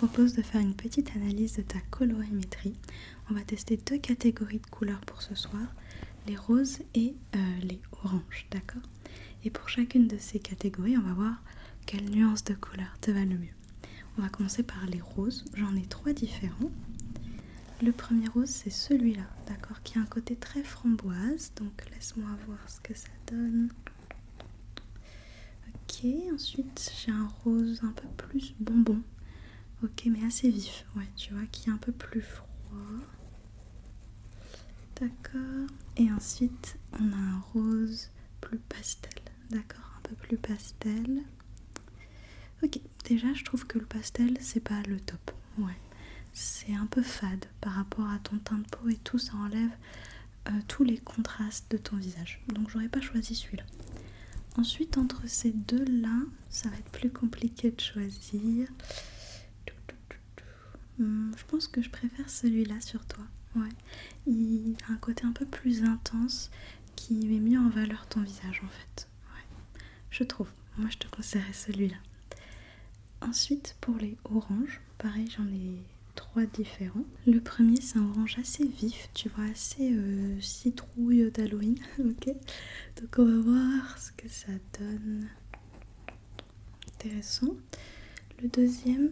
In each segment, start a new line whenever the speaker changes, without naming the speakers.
propose de faire une petite analyse de ta colorimétrie. On va tester 2 catégories de couleurs pour ce soir, les roses et les oranges, d'accord? Et pour chacune de ces catégories, on va voir quelle nuance de couleur te va le mieux. On va commencer par les roses, j'en ai 3 différents. Le premier rose, c'est celui-là, d'accord, qui a un côté très framboise, donc laisse-moi voir ce que ça donne. Ok, ensuite j'ai un rose un peu plus bonbon, ok, mais assez vif, ouais, tu vois, qui est un peu plus froid. D'accord, et ensuite on a un rose plus pastel, d'accord, un peu plus pastel. Ok, déjà je trouve que le pastel c'est pas le top, ouais. C'est un peu fade par rapport à ton teint de peau et tout, ça enlève tous les contrastes de ton visage. Donc j'aurais pas choisi celui-là. Ensuite, entre ces deux-là, ça va être plus compliqué de choisir. Je pense que je préfère celui-là sur toi. Ouais. Il a un côté un peu plus intense qui met mieux en valeur ton visage en fait. Ouais. Je trouve. Moi je te conseillerais celui-là. Ensuite, pour les oranges, pareil, j'en ai 3 différents. Le premier, c'est un orange assez vif, tu vois, assez citrouille d'Halloween, ok. Donc on va voir ce que ça donne. Intéressant. Le deuxième,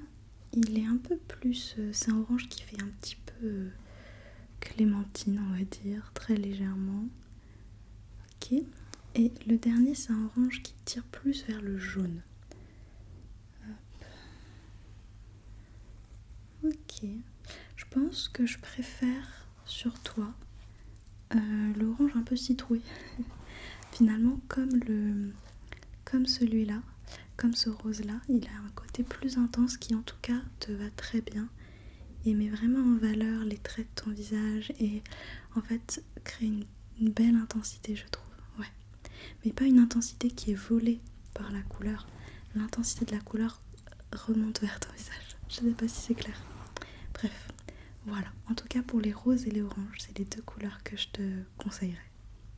il est un peu plus... c'est un orange qui fait un petit peu clémentine, on va dire, très légèrement. Ok. Et le dernier, c'est un orange qui tire plus vers le jaune. Ok, je pense que je préfère sur toi l'orange un peu citrouille. Finalement, comme celui-là, comme ce rose-là, il a un côté plus intense qui en tout cas te va très bien et met vraiment en valeur les traits de ton visage et en fait crée une belle intensité, je trouve. Ouais, mais pas une intensité qui est volée par la couleur. L'intensité de la couleur remonte vers ton visage. Je sais pas si c'est clair. Bref, voilà. En tout cas, pour les roses et les oranges, c'est les 2 couleurs que je te conseillerais.